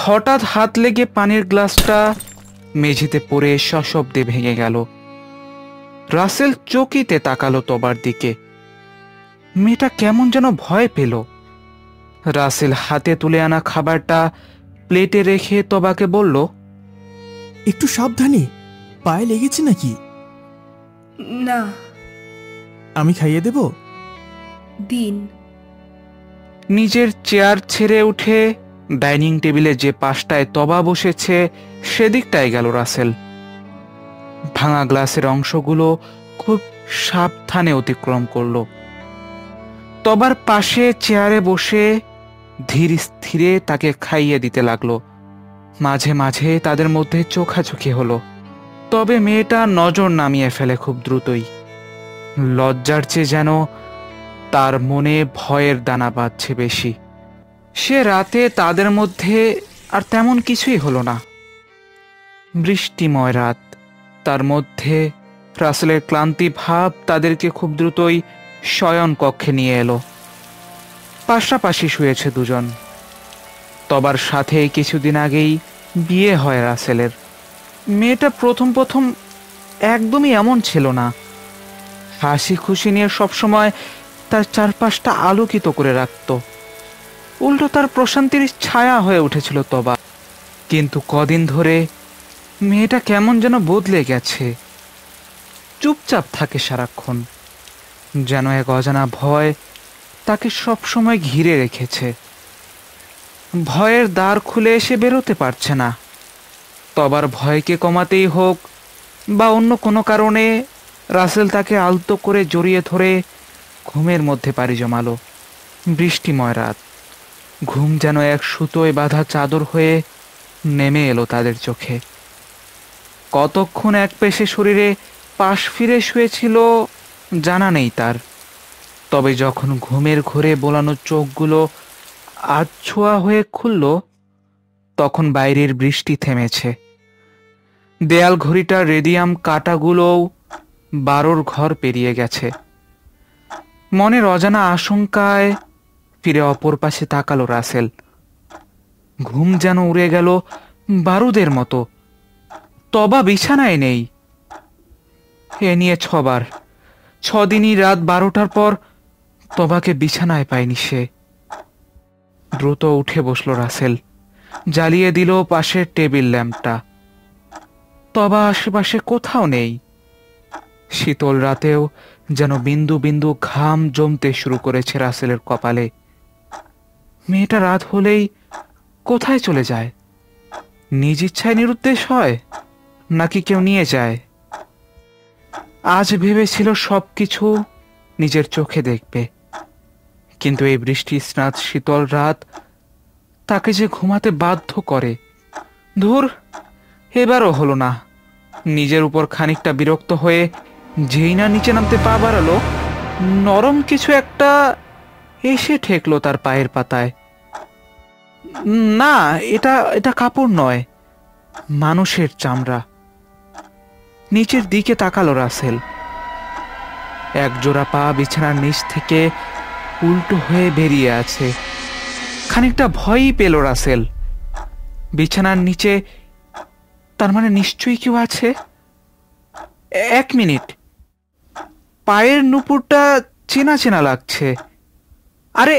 হঠাৎ হাত লেগে পানির গ্লাসটা মেঝেতে পড়ে সশব্দে ভেঙে গেল। রাসেল চকিতে তাকালো তবার দিকে। মেয়েটা কেমন যেন ভয় পেল। রাসেল হাতে তুলে আনা খাবারটা প্লেটে রেখে তবাকে বলল, একটু সাবধানে, পায়ে লেগেছে নাকি? না। আমি খাইয়ে দেব? দিন। নিজের চেয়ার ছেড়ে উঠে ডাইনিং টেবিলে যে পাশটায় তবা বসেছে সেদিকটায় গেল রাসেল। ভাঙা গ্লাসের অংশগুলো খুব সাবধানে অতিক্রম করল। তবার পাশে চেয়ারে বসে ধীর স্থিরে তাকে খাইয়ে দিতে লাগলো। মাঝে মাঝে তাদের মধ্যে চোখাচোখি হলো, তবে মেয়েটা নজর নামিয়ে ফেলে খুব দ্রুতই। লজ্জার চেয়ে যেন তার মনে ভয়ের দানা বাঁধছে বেশি। সে রাতে তাদের মধ্যে আর তেমন কিছুই হলো না। বৃষ্টিময় রাত, তার মধ্যে রাসেলের ক্লান্তি ভাব তাদেরকে খুব দ্রুতই শয়ন কক্ষে নিয়ে এলো। পাশাপাশি শুয়েছে দুজন। তবার সাথে কিছুদিন আগেই বিয়ে হয় রাসেলের। মেয়েটা প্রথম প্রথম একদমই এমন ছিল না। হাসি খুশি নিয়ে সবসময় তার চারপাশটা আলোকিত করে রাখত। উল্টো তার প্রশান্তির ছায়া হয়ে উঠেছিল তবা। কিন্তু কদিন ধরে মেয়েটা কেমন যেন বদলে গেছে। চুপচাপ থাকে সারাক্ষণ, যেন এক অজানা ভয় তাকে সবসময় ঘিরে রেখেছে। ভয়ের দ্বার খুলে এসে বেরোতে পারছে না। তবার ভয়কে কমাতেই হোক বা অন্য কোনো কারণে রাসেল তাকে আলতো করে জড়িয়ে ধরে ঘুমের মধ্যে পাড়ি জমালো। বৃষ্টিময় রাত, ঘুম যেন এক সুতোয় বাঁধা চাদর হয়ে নেমে এলো তাদের চোখে। কতক্ষণ এক পেশে শরীরে পাশ ফিরে শুয়েছিল জানা নেই তার। তবে যখন ঘুমের ঘোরে বোলানো চোখগুলো আধছোঁয়া হয়ে খুলল, তখন বাইরের বৃষ্টি থেমেছে। দেয়াল ঘড়িটার রেডিয়াম কাঁটাগুলোও 12র ঘর পেরিয়ে গেছে। মনের অজানা আশঙ্কায় ফিরে অপর পাশে তাকালো রাসেল। ঘুম যেন উড়ে গেল বারুদের মতো। তবা বিছানায় নেই। এ নিয়ে 6 বার, 6 দিনই রাত 12টার পর তবাকে বিছানায় পায়নি সে। দ্রুত উঠে বসল রাসেল, জ্বালিয়ে দিল পাশের টেবিল ল্যাম্পটা। তবা আশেপাশে কোথাও নেই। শীতল রাতেও যেন বিন্দু বিন্দু ঘাম জমতে শুরু করেছে রাসেলের কপালে। মেয়েটা রাত হলেই কোথায় চলে যায়? নিজ ইচ্ছায় নিরুদ্দেশ হয়, নাকি কেউ নিয়ে যায়? আজ ভেবেছিল সবকিছু নিজের চোখে দেখবে, কিন্তু এই বৃষ্টি স্নাত শীতল রাত তাকে যে ঘুমাতে বাধ্য করে। ধুর, এবারও হলো না। নিজের উপর খানিকটা বিরক্ত হয়ে যেই না নিচে নামতে পা বাড়ালো, নরম কিছু একটা এসে ঠেকলো তার পায়ের পাতায়। না, এটা এটা কাপড় নয়, মানুষের চামড়া। নিচের দিকে তাকালো রাসেল। এক জোড়া পা বিছানার নিচ থেকে উল্টো হয়ে বেরিয়ে আছে। খানিকটা ভয়ই পেল রাসেল। বিছানার নিচে, তার মানে নিশ্চয়ই কেউ আছে। 1 মিনিট, পায়ের নুপুরটা চেনা চেনা লাগছে। আরে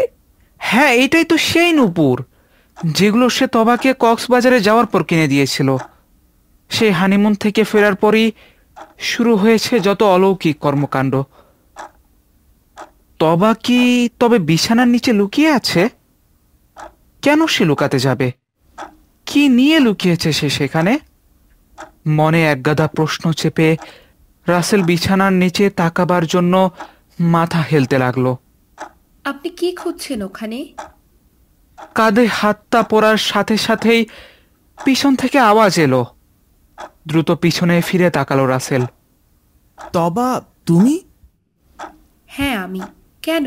হ্যাঁ, এটাই তো সেই নুপুর যেগুলো সে তবাকে কক্সবাজারে যাওয়ার পর কিনে দিয়েছিল। সেই হানিমুন থেকে ফেরার পরই শুরু হয়েছে যত অলৌকিক কর্মকাণ্ড। তবা কি তবে বিছানার নিচে লুকিয়ে আছে? কেন সে লুকাতে যাবে? কি নিয়ে লুকিয়েছে সে সেখানে? মনে একগাদা প্রশ্ন চেপে রাসেল বিছানার নিচে তাকাবার জন্য মাথা হেলতে লাগলো। আপনি কি খুঁজছেন ওখানে? কাঁধে হাতটা পড়ার সাথে সাথেই পিছন থেকে আওয়াজ এলো। দ্রুত পিছনে ফিরে তাকালো রাসেল। তবা, তুমি? হ্যাঁ আমি। কেন?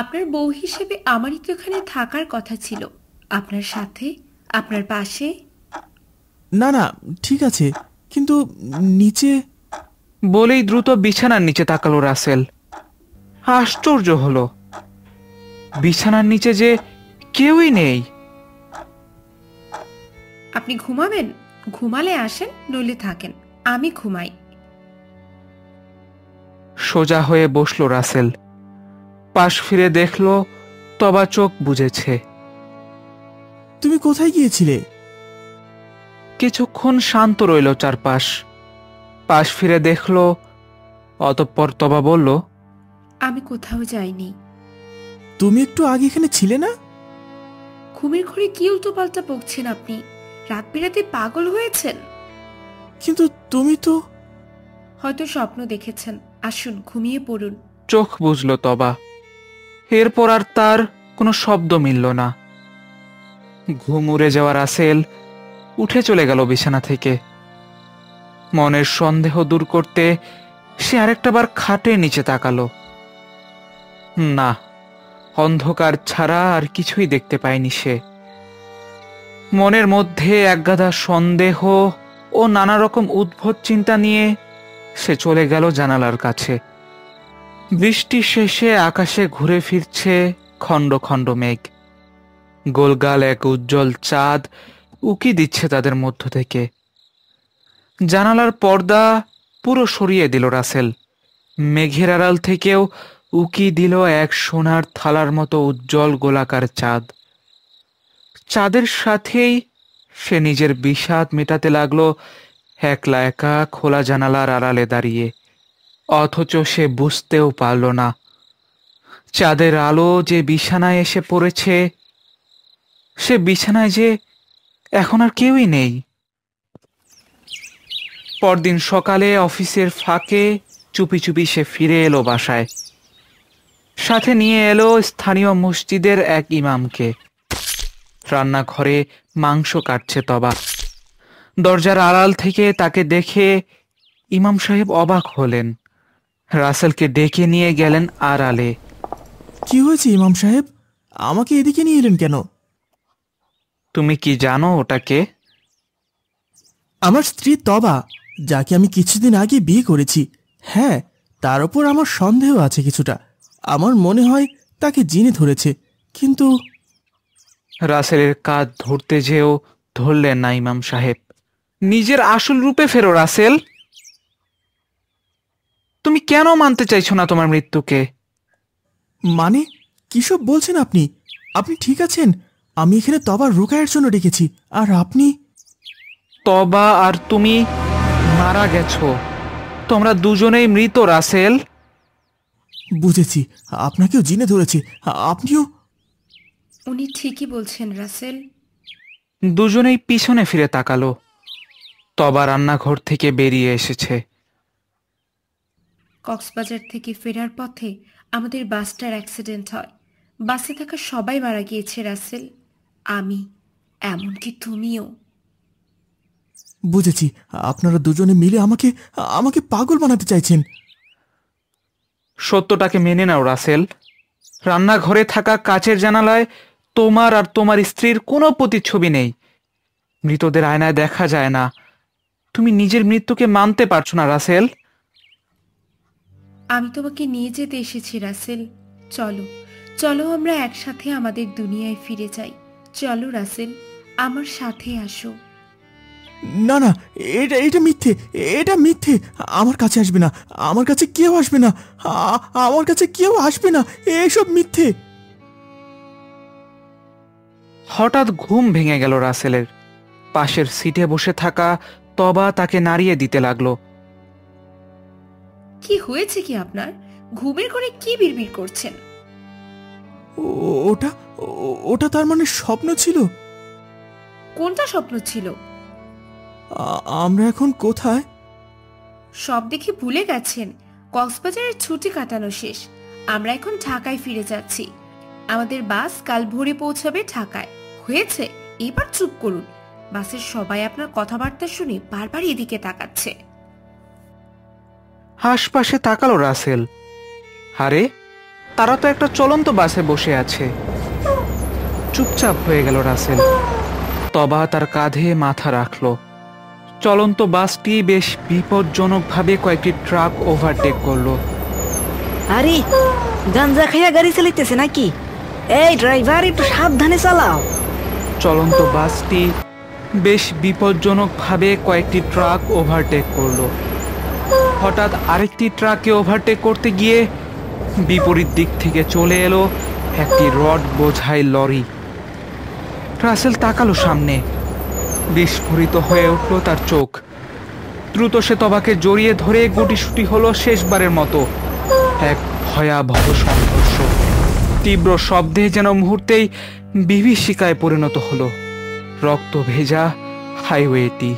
আপনার বউ হিসেবে আমারই তো এখানে থাকার কথা ছিল, আপনার সাথে, আপনার পাশে। না না, ঠিক আছে, কিন্তু নিচে। বলেই দ্রুত বিছানার নিচে তাকালো রাসেল। আশ্চর্য হলো, বিছানার নিচে যে কেউই নেই। আপনি ঘুমাবেন? ঘুমালে আসেন, নইলে থাকেন, আমি ঘুমাই। সোজা হয়ে বসলো রাসেল। পাশ ফিরে দেখলো তবা চোখ বুজেছে। তুমি কোথায় গিয়েছিলে? কিছুক্ষণ শান্ত রইল চারপাশ। পাশ ফিরে দেখলো, অতঃপর তবা বলল, আমি কোথাও যাইনি। তুমি একটু আগে এখানে ছিলে না? ঘুমের ঘরে কি উল্টোপাল্টা বকছেন আপনি? রাত বেরাতে পাগল হয়েছেন? কিন্তু তুমি তো। হয়তো স্বপ্ন দেখেছেন। আসুন, ঘুমিয়ে পড়ুন। চোখ বুঝল তবা। এরপর আর তার কোনো শব্দ মিলল না। ঘুম উড়ে যাওয়া রাসেল উঠে চলে গেল বিছানা থেকে। মনের সন্দেহ দূর করতে সে আরেকটা বার খাটের নিচে তাকালো। না, অন্ধকার ছাড়া আর কিছুই দেখতে পায়নি সে। মনের মধ্যে একগাদা সন্দেহ ও নানা রকম উদ্ভট চিন্তা নিয়ে সে চলে গেল জানালার কাছে। বৃষ্টি শেষে আকাশে ঘুরে ফিরছে খণ্ড খণ্ড মেঘ। গোলগাল এক উজ্জ্বল চাঁদ উকি দিচ্ছে তাদের মধ্য থেকে। জানালার পর্দা পুরো সরিয়ে দিল রাসেল। মেঘের আড়াল থেকেও উকি দিল এক সোনার থালার মতো উজ্জ্বল গোলাকার চাঁদ। চাঁদের সাথেই সে নিজের বিষাদ মেটাতে লাগলো একলা একা খোলা জানালার আড়ালে দাঁড়িয়ে। অথচ সে বুঝতেও পারল না চাঁদের আলো যে বিছানায় এসে পড়েছে, সে বিছানায় যে এখন আর কেউই নেই। পরদিন সকালে অফিসের ফাঁকে চুপি চুপি সে ফিরে এলো বাসায়। সাথে নিয়ে এলো স্থানীয় মসজিদের এক ইমামকে। রান্নাঘরে মাংস কাটছে তবা। দরজার আড়াল থেকে তাকে দেখে ইমাম সাহেব অবাক হলেন। রাসেলকে ডেকে নিয়ে গেলেন আড়ালে। কি হয়েছে ইমাম সাহেব? আমাকে এদিকে নিয়ে এলেন কেন? তুমি কি জানো ওটাকে? আমার স্ত্রী তবা, যাকে আমি কিছুদিন আগে বিয়ে করেছি। হ্যাঁ, তার উপর আমার সন্দেহ আছে কিছুটা। আমার মনে হয় তাকে জিনে ধরেছে, কিন্তু। রাসেলের কাঁধ ধরতে যেও ধরলেন না ইমাম সাহেব। নিজের আসল রূপে ফেরো রাসেল। তুমি কেন মানতে চাইছো না তোমার মৃত্যুকে? মানে কিসব বলছেন আপনি? আপনি ঠিক আছেন? আমি এখানে তবার রুকায়ের জন্য ডেকেছি, আর আপনি। তবা আর তুমি মারা গেছো। তোমরা দুজনেই মৃত রাসেল। বুঝেছি, আপনাকেও জিনে ধরেছে। আপনিও। উনি ঠিকই বলছেন রাসেল। দুজনেই পিছনে ফিরে তাকালো। তবা রান্নাঘর থেকে বেরিয়ে এসেছে। কক্সবাজার থেকে ফেরার পথে আমাদের বাসটার অ্যাক্সিডেন্ট হয়। বাসে থাকা সবাই মারা গিয়েছে রাসেল, আমি, এমনকি তুমিও। বুঝেছি, আপনারা দুজনে মিলে আমাকে আমাকে পাগল বানাতে চাইছেন। সত্যটাকে মেনে নাও রাসেল। রান্নাঘরে থাকা কাচের জানালায় তোমার আর তোমার স্ত্রীর কোনো প্রতিচ্ছবি নেই। মৃতদের আয়নায় দেখা যায় না। তুমি নিজের মৃত্যুকে মানতে পারছো না রাসেল। আমি তোমাকে নিয়ে যেতে এসেছি রাসেল। চলো, চলো আমরা একসাথে আমাদের দুনিয়ায় ফিরে যাই। চলো রাসেল, আমার সাথে আসো। না না, এটা এটা মিথ্যে, এটা মিথ্যে। আমার কাছে আসবে না, আমার কাছে কেউ আসবে না, আমার কাছে কেউ আসবে না, এসব মিথ্যে। হঠাৎ ঘুম ভেঙে গেল রাসেলের। পাশের সিটে বসে থাকা তবা তাকে নাড়িয়ে দিতে লাগলো। কি হয়েছে কি আপনার? ঘুমের ঘরে কি বিড়বিড় করছেন? ওটা ওটা তার মানে স্বপ্ন ছিল? কোনটা স্বপ্ন ছিল? আমরা এখন কোথায়? সব দেখে ভুলে গেছেন? কক্সবাজারের ছুটি কাটানো শেষ। আমরা এখন ঢাকায় ফিরে যাচ্ছি। আমাদের বাস কাল ভোরে পৌঁছাবে ঢাকায়। হয়েছে, এবার চুপ করুন। বাসের সবাই আপনার কথাবার্তা শুনে বারবার এদিকে তাকাচ্ছে। আশপাশে তাকালো রাসেল। আরে, তারা তো একটা চলন্ত বাসে বসে আছে। চুপচাপ হয়ে গেল রাসেল। তবা তার কাঁধে মাথা রাখল। চলন্ত বাসটি বেশ বিপজ্জনকভাবে কয়েকটি ট্রাক ওভারটেক করলো। আরে, গাঞ্জা খাইয়া গাড়ি চালাইতেছে নাকি? এই ড্রাইভার, একটু সাবধানে চালাও। চলন্ত বাসটি বেশ বিপজ্জনকভাবে কয়েকটি ট্রাক ওভারটেক করলো। হঠাৎ আরেকটি ট্রাককে ওভারটেক করতে গিয়ে বিপরীত দিক থেকে চলে এলো একটি রড বোঝাই লরি। রাসেল তাকালো সামনে, বিস্ফোরিত হয়ে উঠল তার চোখ। দ্রুত সে তবাকে জড়িয়ে ধরে গুটিসুটি হলো শেষবারের মতো। এক ভয়াবহ সংঘর্ষ তীব্র শব্দে যেন মুহূর্তেই বিভীষিকায় পরিণত হলো রক্ত ভেজা হাইওয়েটি।